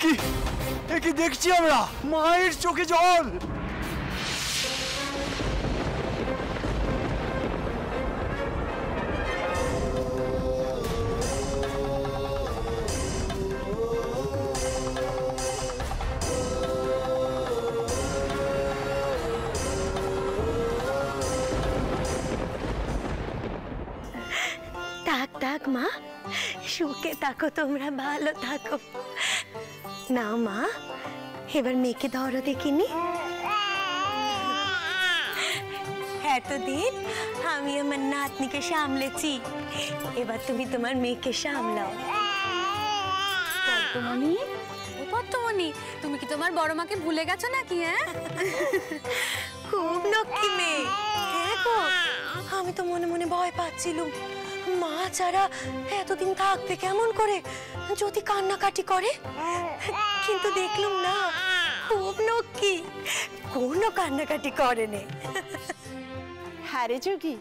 কি দেখছি আমরা? মায়ের চোখে জল। থাক থাক মা, সুখে থাকো, তোমরা ভালো থাকো। না মা, এবার মেয়েকে ধরো দেখিনি। এতদিন আমি আমার নাতনিকে সামলেছি, এবার তুমি তোমার মেয়েকে সামলাও। পদ্মমণি, ও পদ্মমণি, তুমি কি তোমার বড় মাকে ভুলে গেছো নাকি? হ্যাঁ, খুব লক্ষ্মী মেয়ে। হ্যাঁ গো, আমি তো মনে মনে ভয় পাচ্ছিলুম, মা ছাড়া এতদিন থাকবে কেমন করে, যদি কান্নাকাটি করে। কিন্তু দেখলুম না, খুব লক্ষ্মী, কোনো কান্নাকাটি করে নে। হ্যাঁ রে যোগী,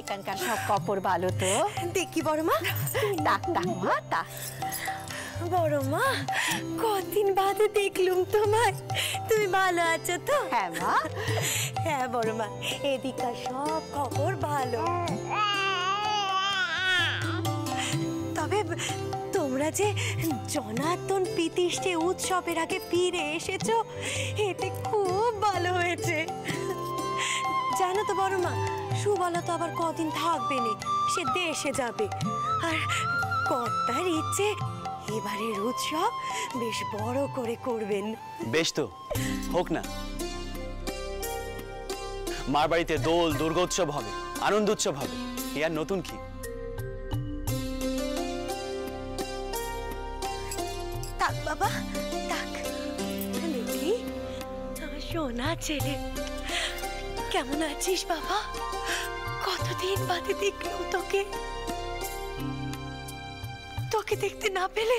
এখানকার সব কাপড় ভালো তো? দেখি বড় মা। তাক তাক মা, তাক। বড় মা, কদিন বাদে দেখলুম তোমায়, তুমি ভালো আছো তো? হ্যাঁ মা। হ্যাঁ বড় মা, এদিককার সব খবর ভালো। তবে তোমরা যে জনার্দন প্রীতিষ্ঠে উৎসবের আগে ফিরে এসেছো, এতে খুব ভালো হয়েছে। জানো তো বড় মা, সুবলা তো আবার কদিন থাকবে না, সে দেশে যাবে। আর কর্তার ইচ্ছে এবারের উৎসব বেশ বড় করে করবেন। বেশ তো, হোক না। মার বাড়িতে দোল দুর্গোৎসব হবে, আনন্দ উৎসব হবে, এ আর নতুন কি? থাক বাবা, থাক। দেখি আমার সোনা ছেলে, কেমন আছিস বাবা? কতদিন বাদে দেখলাম তোকে। তোকে দেখতে না পেলে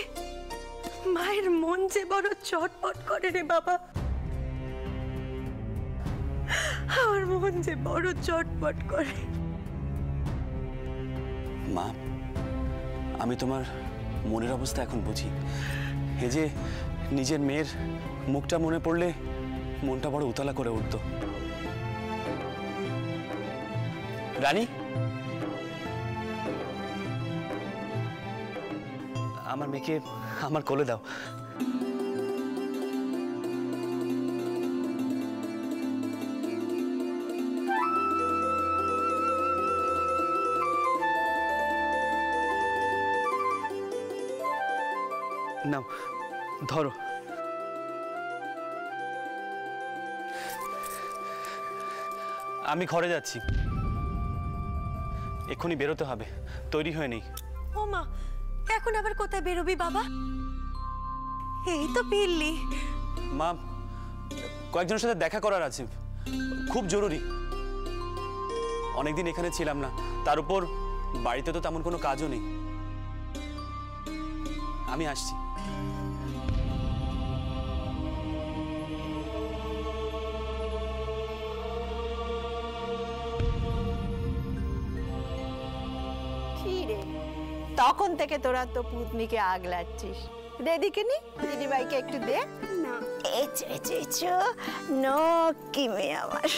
মায়ের মন যে বড় চটপট করে রে বাবা, আমার মন যে বড় চটপট করে। মা, আমি তোমার মনের অবস্থা এখন বুঝি। এ যে নিজের মেয়ের মুখটা মনে পড়লে মনটা বড় উতলা করে উঠত। রানী, আমার মেয়েকে আমার কোলে দাও। নাও, ধরো। আমি ঘরে যাচ্ছি, এক্ষুনি বেরোতে হবে, তৈরি হয়ে নেই। ও মা, এখন আবার কোথায় বেরোবি বাবা? এই তো ফিরলি। মা, কয়েকজনের সাথে দেখা করার আছে, খুব জরুরি। অনেকদিন এখানে ছিলাম না, তার উপর বাড়িতে তো তেমন কোনো কাজও নেই। আমি আসছি। কি রে, তখন থেকে তোরা তো পুতনিকে আগলাচ্ছিস। দিদিকে নি, দিদিভাইকে একটু দে না। এচো এচো এচো, নকি মেয়ে আমার।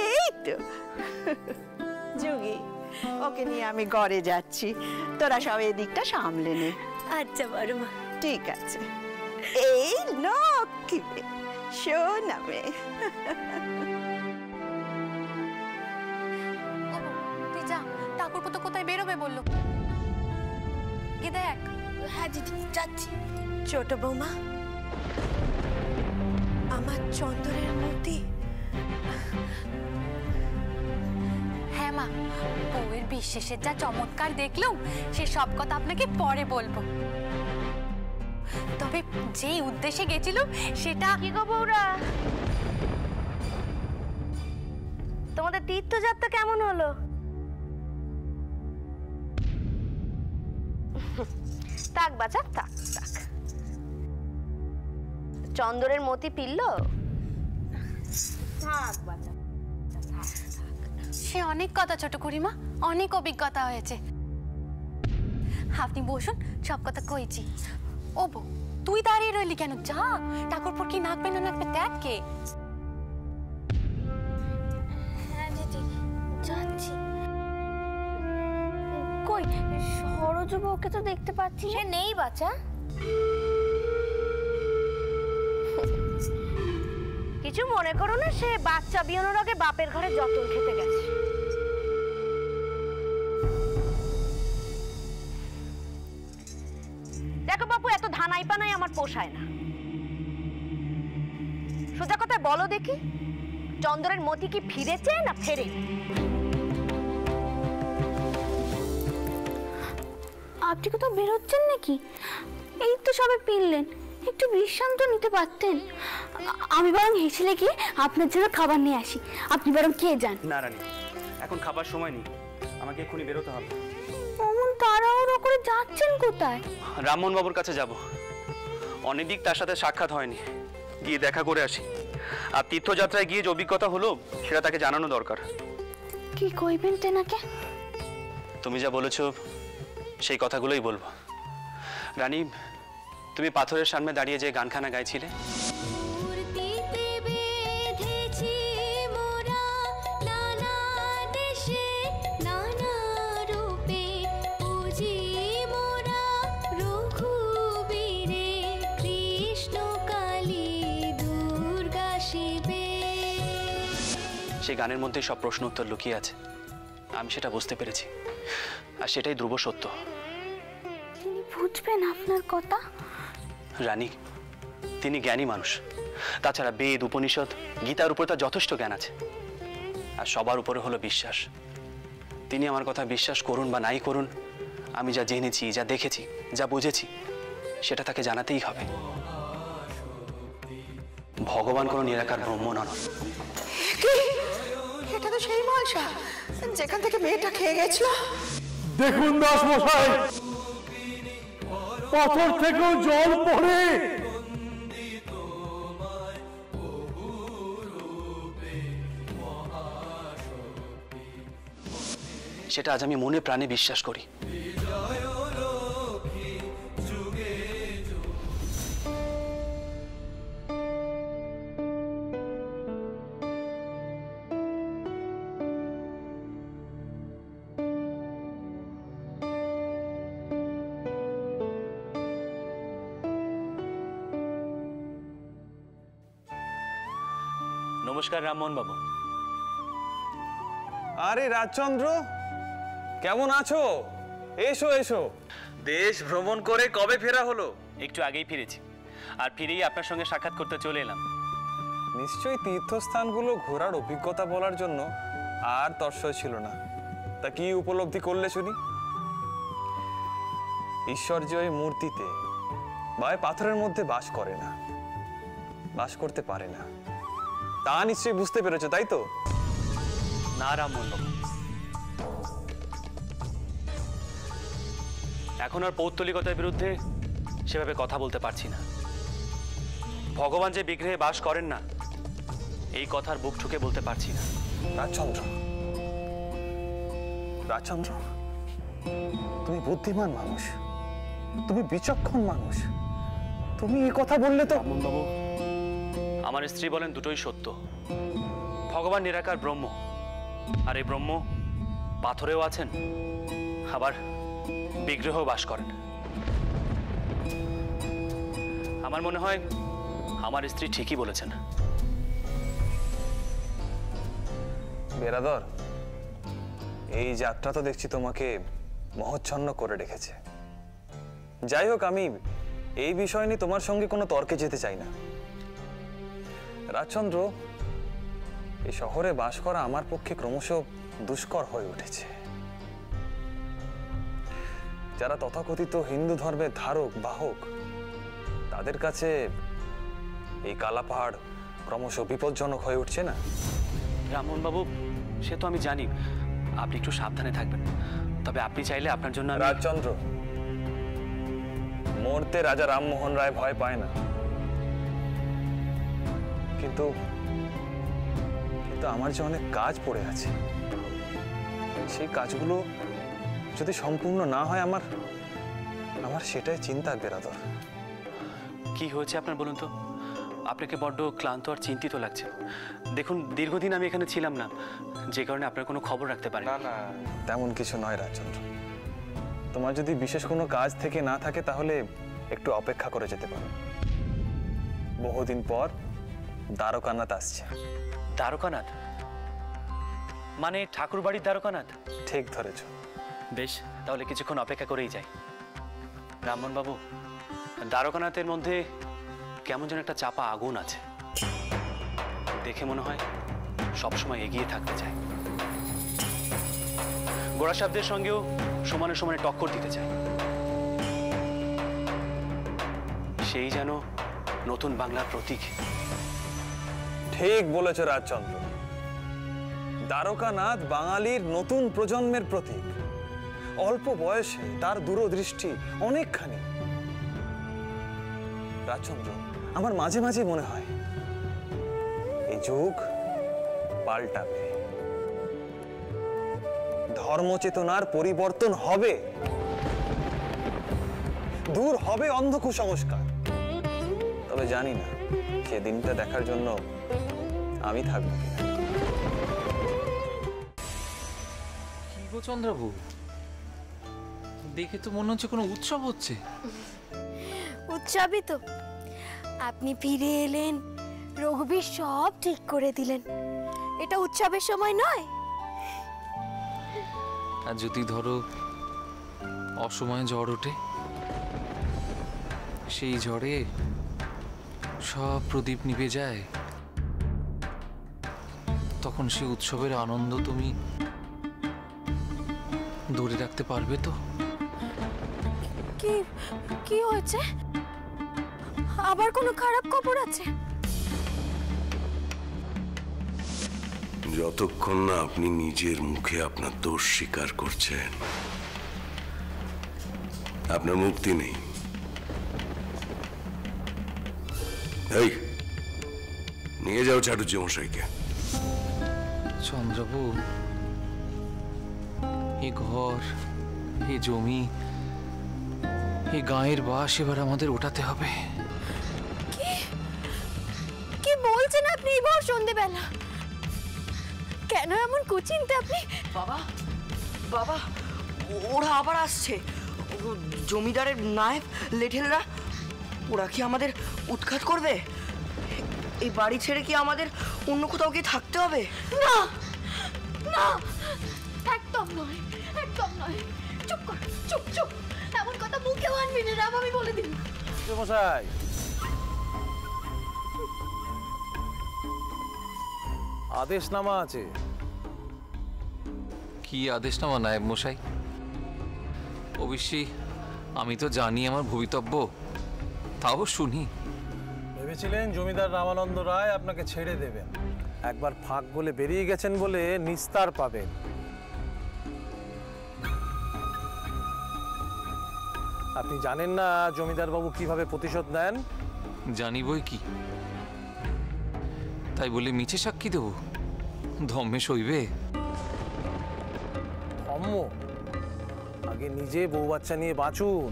এই তো যোগী, ওকে নিয়ে আমি ঘরে যাচ্ছি, তোরা সব এদিকটা সামলে নে। আচ্ছা বড় মা, ঠিক আছে। এই নকি মেয়ে, শোনা মেয়ে। তুই যা, ঠাকুরপো তো কোথায় বেরোবে বললো, কি দেখ। হ্যাঁ দিদি, যাচ্ছি। ছোট বৌমা, আমার চন্দনের মূর্তি। হ্যাঁ মা, বউয়ের বিশেষের যা চমৎকার দেখলাম, সে সব কথা আপনাকে পরে বলবো। তবে যেই উদ্দেশ্যে গেছিল সেটা কি গো বউরা, তোমাদের তীর্থযাত্রা কেমন হলো? থাক বাছা, থাক থাক। চন্দরের মতি পিলল? থাক বাছা, থাক থাক। সে অনেক কথা ছোট খুড়িমা, অনেক অভিজ্ঞতা হয়েছে। আপনি বসুন, সব কথা কইছি। ও বউ, তুই দাঁড়িয়ে রইলি কেন? যা, ঠাকুরপুর কি নাকবে না নাকবে দেখ কে। হ্যাঁ দিদি, যাচ্ছি। কই সরোজ বউকে তো দেখতে পাচ্ছি না। সে নেই বাচ্চা। কিছু মনে করো না, সে বাচ্চা বিয়ানোর আগে বাপের ঘরে যতন খেতে গেছে। দেখো বাপু, এত ধানাই পানাই আমার পোষায় না। সোজা কথায় বলো দেখি, চন্দরের মতি কি ফিরেছে না ফেরে? আপনি কোথাও বেরোচ্ছেন নাকি? এই তো সবে ফিরলেন, একটু বিশ্রাম তো নিতে পারতেন। আমি বরং হেসেলে গিয়ে আপনার জন্য খাবার নিয়ে আসি, আপনি বরং খেয়ে যান। না রানী, এখন খাবার সময় নেই, আমাকে এক্ষুনি বেরোতে হবে। অমন তাড়াহুড়ো করে যাচ্ছেন কোথায়? রামমোহন বাবুর কাছে যাব। অনেকদিন তার সাথে সাক্ষাৎ হয়নি, গিয়ে দেখা করে আসি। আর তীর্থযাত্রায় গিয়ে যে অভিজ্ঞতা হলো সেটা তাকে জানানো দরকার। কি কইবেন তেনাকে? তুমি যা বলেছো সেই কথাগুলোই বলবো। রানী, তুমি পাথরের সামনে দাঁড়িয়ে যে গানখানা গাইছিলে, সেই গানের মধ্যে সব প্রশ্ন উত্তর লুকিয়ে আছে। আমি সেটা বুঝতে পেরেছি, আর সেটাই ধ্রুব সত্য। তিনি বুঝবেন আপনার কথা? রানী, তিনি জ্ঞানী মানুষ। তাছাড়া বেদ, উপনিষদ, গীতার উপরে তার যথেষ্ট জ্ঞান আছে। আর সবার উপরে হলো বিশ্বাস। তিনি আমার কথা বিশ্বাস করুন বা নাই করুন, আমি যা জেনেছি, যা দেখেছি, যা বুঝেছি, সেটা তাকে জানাতেই হবে। ভগবান কোনো নিরাকার ব্রহ্ম নন। এটা তো সেই মালসা যেখান থেকে মেয়েটা খেয়ে গেছিল। দেখুন দাস মশাই, পাথর থেকেও জল পড়ে। সেটা আজ আমি মনে প্রাণে বিশ্বাস করি। নমস্কার রামমোহন বাবু। আরে রাজচন্দ্র, কেমন আছো? এসো এসো। দেশ ভ্রমণ করে কবে ফেরা হলো? একটু আগেই ফিরেছি, আর ফিরেই আপনার সঙ্গে সাক্ষাৎ করতে চলে এলাম। নিশ্চয়ই তীর্থস্থানগুলো ঘোরার অভিজ্ঞতা বলার জন্য আর তর্সয় ছিল না। তা কি উপলব্ধি করলে শুনি? ঈশ্বর যে ওই মূর্তিতে বা পাথরের মধ্যে বাস করে না, বাস করতে পারে না, তা নিশ্চয়ই বুঝতে পেরেছো, তাই তো? না রামমোহন বাবু, এখন আর পৌত্তলিকতার বিরুদ্ধে সেভাবে কথা বলতে পারছি না। ভগবান যে বিগ্রহে বাস করেন না, এই কথার বুক ঠুকে বলতে পারছি না। রাজচন্দ্র, রাজচন্দ্র, তুমি বুদ্ধিমান মানুষ, তুমি বিচক্ষণ মানুষ, তুমি এই কথা বললে তো। রামমোহন বাবু, আমার স্ত্রী বলেন দুটোই সত্য। ভগবান নিরাকার ব্রহ্ম, আর এই ব্রহ্ম পাথরেও আছেন, আবার বিগ্রহেও বাস করেন। আমার মনে হয় আমার স্ত্রী ঠিকই বলেছেন। বেরাদর, এই যাত্রা তো দেখছি তোমাকে মহচ্ছন্ন করে রেখেছে। যাই হোক, আমি এই বিষয় নিয়ে তোমার সঙ্গে কোনো তর্কে যেতে চাই না। রাজচন্দ্র, এই শহরে বাস করা আমার পক্ষে ক্রমশ দুষ্কর হয়ে উঠেছে। যারা তথাকথিত হিন্দু ধর্মের ধারক বাহক, তাদের কাছে এই কালা পাহাড় ক্রমশ বিপজ্জনক হয়ে উঠছে না? রামমোহন বাবু, সে তো আমি জানি, আপনি একটু সাবধানে থাকবেন। তবে আপনি চাইলে আপনার জন্য রাজচন্দ্র, মরতে রাজা রামমোহন রায় ভয় পায় না, কিন্তু কিন্তু আমার যে অনেক কাজ পড়ে আছে, সেই কাজগুলো যদি সম্পূর্ণ না হয় আমার আমার সেটাই চিন্তা বেরাদর। কি হয়েছে আপনার বলুন তো? আপনাকে বড্ড ক্লান্ত আর চিন্তিত লাগছে। দেখুন, দীর্ঘদিন আমি এখানে ছিলাম না, যে কারণে আপনার কোনো খবর রাখতে পারি না না, তেমন কিছু নয় রাজচন্দ্র। তোমার যদি বিশেষ কোনো কাজ থেকে না থাকে তাহলে একটু অপেক্ষা করে যেতে পারো। বহুদিন পর দ্বারকানাথ আসছে। দ্বারকানাথ মানে ঠাকুর বাড়ির দ্বারকানাথ? ঠিক ধরেছ। বেশ, তাহলে কিছুক্ষণ অপেক্ষা করেই যাই। ব্রাহ্মণ বাবু, দ্বারকানাথের মধ্যে কেমন যেন একটা চাপা আগুন আছে, দেখে মনে হয় সবসময় এগিয়ে থাকতে চায়। গোড়া সাহেবদের সঙ্গেও সমানে সমানে টক্কর দিতে চায়। সেই যেন নতুন বাংলার প্রতীক। ঠিক বলেছ রাজচন্দ্র, দ্বারকানাথ বাঙালির নতুন প্রজন্মের প্রতীক। অল্প বয়সে তার দূরদৃষ্টি অনেকখানি। রাজচন্দ্র, আমার মাঝে মাঝে মনে হয় এই যুগ পাল্টাবে, ধর্মচেতনার পরিবর্তন হবে, দূর হবে অন্ধ কুসংস্কার। তবে জানি না সে দিনটা দেখার জন্য আমি থাকবো কিনা। কি গো চন্দ্রবাবু, দেখে তো মনে হচ্ছে কোনো উৎসব হচ্ছে। উৎসবই তো। আপনি ফিরে এলেন, রঘুবীর সব ঠিক করে দিলেন। এটা উৎসবের সময় নয়? আর যদি ধরো অসময়ে ঝড় ওঠে, সেই ঝড়ে সব প্রদীপ নিভে যায়, তখন সেই উৎসবের আনন্দ তুমি ধরে রাখতে পারবে তো? কি কি হয়েছে? আবার কোনো খারাপ খবর আছে? যতক্ষণ না আপনি নিজের মুখে আপনার দোষ স্বীকার করছেন, আপনার মুক্তি নেই। এই, নিয়ে যাও চাটুর্য মশাইকে। চন্দ্রবাবু, এই ঘর, এই জমি, এই গাঁয়ের বাস এবার আমাদের ওঠাতে হবে। কি বলছেন আপনি এই ভর সন্ধ্যেবেলা? কেন এমন কুচিন্তে আপনি? বাবা বাবা, ওরা আবার আসছে। জমিদারের নায়েব লেঠেলরা, ওরা কি আমাদের উৎখাত করবে? এই বাড়ি ছেড়ে কি আমাদের অন্য কোথাও গিয়ে থাকতে হবে? না না, একদম নয়, একদম নয়। চুপ কর, চুপ চুপ। এমন কথা মুখেও আনবি না, রাম, আমি বলে দিই। মশাই, আদেশনামা আছে। কি আদেশনামা নায়েব মশাই? অবশ্যই আমি তো জানি আমার ভবিতব্য, তাও শুনি। ভেবেছিলেন জমিদার রামানন্দ রায় আপনাকে ছেড়ে দেবেন, একবার ফাঁক বলে বেরিয়ে গেছেন বলে নিস্তার পাবেন। আপনি জানেন না জমিদার বাবু কিভাবে প্রতিশোধ নেন? জানি বই কি, তাই বলে মিছে সাক্ষী দেব? ধম্মে সইবে? ধম্ম? আগে নিজে বউ বাচ্চা নিয়ে বাঁচুন,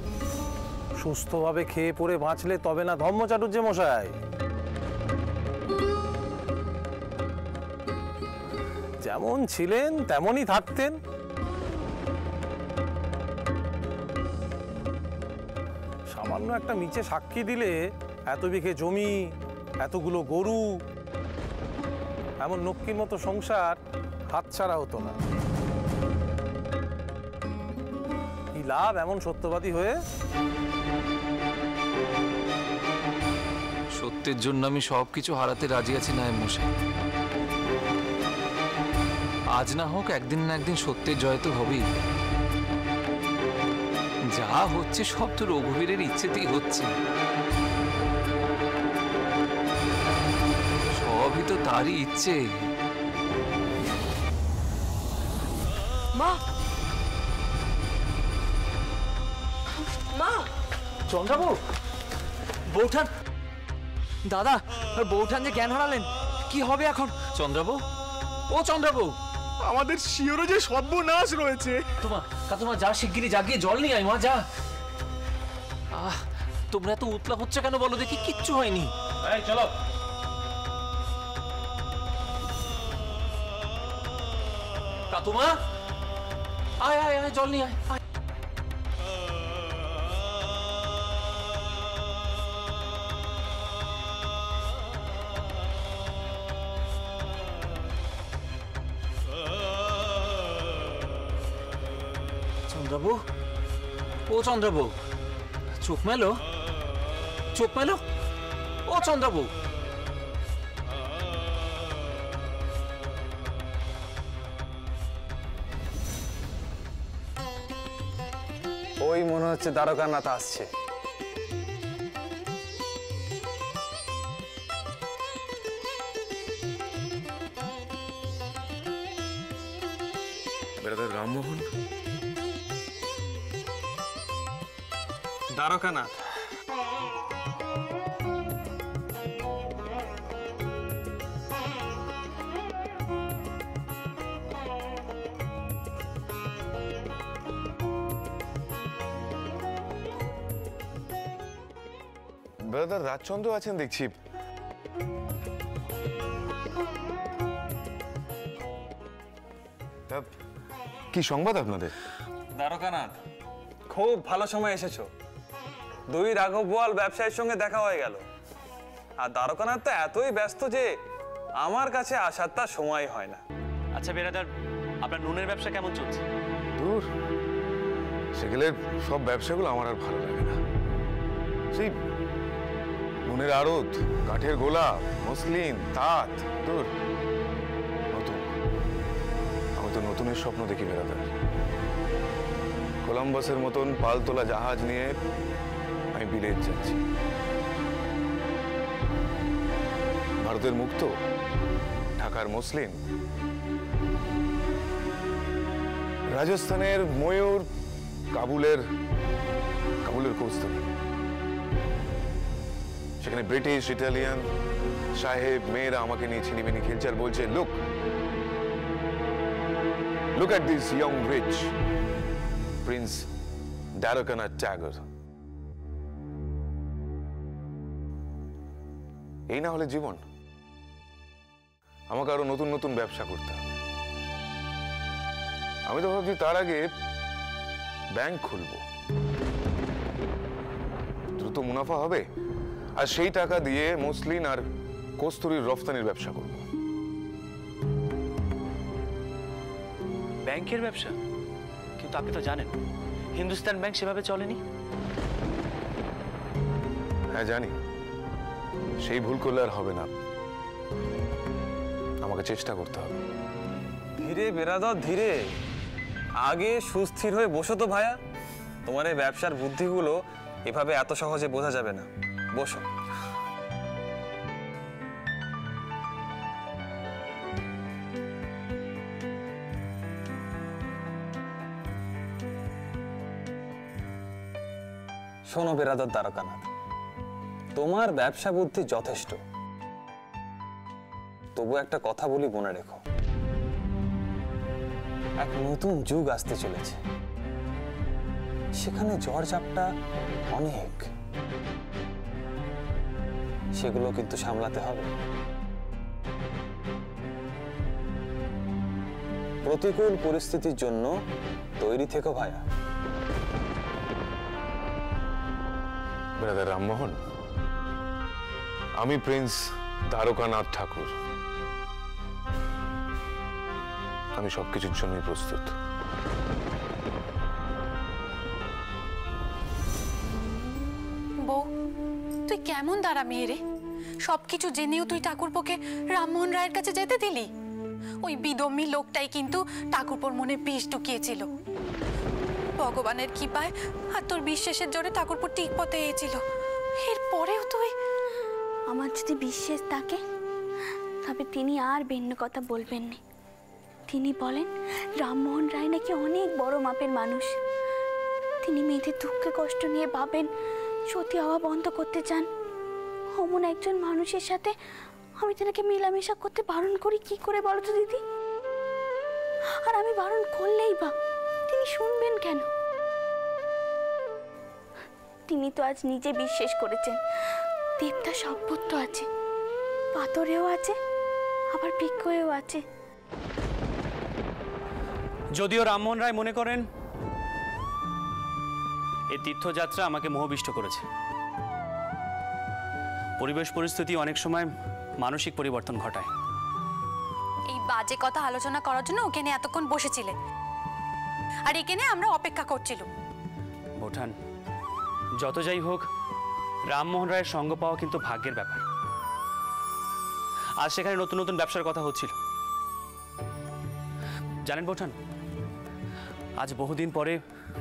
সুস্থভাবে খেয়ে পড়ে বাঁচলে তবে না ধম্ম চাটুর্য মশাই। যেমন ছিলেন তেমনই থাকতেন। সামান্য একটা মিছে সাক্ষী দিলে এত বিঘে জমি, এতগুলো গরু, এমন নক্কির মতো সংসার হাতছাড়া হতো না। কি লাভ এমন সত্যবাদী হয়ে? সত্যের জন্য আমি সবকিছু হারাতে রাজি আছি নায়েব মশাই। আজ না হোক একদিন না একদিন সত্যের জয় তো হবেই। যা হচ্ছে সব তো রঘুবীরের ইচ্ছেতেই হচ্ছে, সবই তো তারই ইচ্ছে। মা, মা! চন্দ্রবাবু, বৌঠান, দাদা, বৌঠান যে জ্ঞান হারালেন, কি হবে এখন? চন্দ্রবাবু, ও চন্দ্রবাবু, আমাদের শিওরে যে সর্বনাশ রয়েছে। কাতুমা যা শিগগিরই জাগিয়ে জল নিয়ে আয় মা, যা। তোমরা এত উতলা হচ্ছে কেন বলো দেখি? কিচ্ছু হয়নি। এই চলো। কাতুমা আয় আয় আয়, জল নিয়ে আয়। চন্দ্রবাবু, ও চন্দ্রবাবু, চোখ মেলো, চোখ মেলো, ও চন্দ্রবাবু। ওই মনে হচ্ছে দ্বারকানাথ আসছে। ব্রাদার রামমোহন, দ্বারকানাথ। ব্রাদার রাজচন্দ্র আছেন দেখছি। কি সংবাদ আপনাদের? দ্বারকানাথ, খুব ভালো সময় এসেছো। দুই রাঘব বোয়াল ব্যবসায়ীর সঙ্গে দেখা হয়ে গেল। আর দ্বারকানাথ তো এতই ব্যস্ত যে আমার কাছে আসার তার সময় হয় না। আচ্ছা বেরাদার, আপনার নুনের ব্যবসা কেমন চলছে? দূর, সেগুলোর সব ব্যবসাগুলো আমার আর ভালো লাগে না। সেই নুনের আড়ত, কাঠের গোলা, মসলিন, তাঁত, দূর। নতুন, আমি তো নতুনের স্বপ্ন দেখি বেরাদার। কলম্বাসের মতন পালতোলা জাহাজ নিয়ে আমি বিলেত যাচ্ছি। ভারতের মুক্ত, ঢাকার মসলিন, রাজস্থানের ময়ূর, কাবুলের কৌস্তভী। সেখানে ব্রিটিশ, ইটালিয়ান সাহেব মেয়েরা আমাকে নিয়ে ছিনিমিনি খেলছে আর বলছে, look at this young rich Prince Dwarkanath Tagore. এই না হলে জীবন। আমাকে আরো নতুন নতুন ব্যবসা করতে হবে। আমি তো ভাবছি তার আগে ব্যাংক খুলবো, দ্রুত মুনাফা হবে, আর সেই টাকা দিয়ে মসলিন আর কস্তুরীর রফতানির ব্যবসা করব। ব্যাংকের ব্যবসা? কিন্তু আপনি তো জানেন হিন্দুস্তান ব্যাংক সেভাবে চলেনি। হ্যাঁ জানি, সেই ভুল করলে আর হবে না। আমাকে চেষ্টা করতে হবে। ধীরে বেরাদর, ধীরে। আগে সুস্থির হয়ে বসো তো ভায়া। তোমার এই ব্যবসার বুদ্ধিগুলো এভাবে এত সহজে বোঝা যাবে না। বসো। শোনো বেরাদর দ্বারকানাথ, তোমার ব্যবসা বুদ্ধি যথেষ্ট, তবু একটা কথা বলি মনে রেখো। এক নতুন যুগ আসতে চলেছে, সেখানে ঝড়ঝাপটা অনেক, সেগুলো কিন্তু সামলাতে হবে। প্রতিকূল পরিস্থিতির জন্য তৈরি থেকো ভায়া। ব্রাদার রামমোহন, আমি প্রিন্স দ্বারকানাথ ঠাকুর। আমি সবকিছুর জন্যই প্রস্তুত। বউ, তুই কেমন দাঁড়া মেয়ে রে? সবকিছু জেনেও তুই ঠাকুরপোকে রামমোহন রায়ের কাছে যেতে দিলি? ওই বিদম্মী লোকটাই কিন্তু ঠাকুরপোর মনে বিষ ঢুকিয়েছিল। ভগবানের কৃপায় আর তোর বিশ্বাসের জোরে ঠাকুরপো ঠিক পথে এসেছিল। এরপরেও তুই... আমার যদি বিশ্বাস থাকে তবে তিনি আর ভিন্ন কথা বলবেন না। তিনি বলেন রামমোহন রায় নাকি অনেক বড় মাপের মানুষ। তিনি মেয়েদের দুঃখে কষ্ট নিয়ে ভাবেন, সতী হওয়া বন্ধ করতে চান। অমন একজন মানুষের সাথে আমি তেনাকে মেলামেশা করতে বারণ করি কি করে বলো তো দিদি? আর আমি বারণ করলেই বা তিনি শুনবেন কেন? তিনি তো আজ নিজে বিশ্বাস করেছেন দেবতা সর্বত্র আছে, পাথরেও আছে, আবার বৃক্ষেও আছে। যদিও রামমোহন রায় মনে করেন এই তীর্থযাত্রা আমাকে মোহবিষ্ট করেছে, পরিবেশ পরিস্থিতি অনেক সময় মানসিক পরিবর্তন ঘটায়। এই বাজে কথা আলোচনা করার জন্য ওখানে এতক্ষণ বসেছিলে, আর এখানে আমরা অপেক্ষা করছিলাম। বোঠান, যত যাই হোক রামমোহন রায়ের সঙ্গ পাওয়া কিন্তু ভাগ্যের ব্যাপার। আজ সেখানে নতুন নতুন ব্যবসার কথা হচ্ছিল। জানেন বোঠান, আজ বহুদিন পরে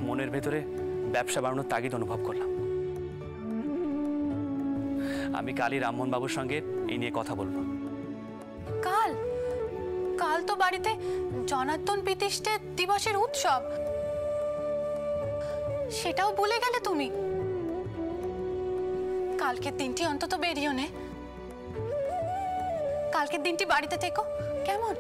মনের ভেতরে ব্যবসা বাড়ানোর তাগিদ অনুভব করলাম। আমি কালই রামমোহন বাবুর সঙ্গে এই নিয়ে কথা বলবো। কাল? কাল তো বাড়িতে জনার্দন প্রতিষ্ঠা দিবসের উৎসব, সেটাও ভুলে গেলে তুমি? কালকের দিনটি অন্তত বেরিও নে, কালকের দিনটি বাড়িতে থেকো, কেমন?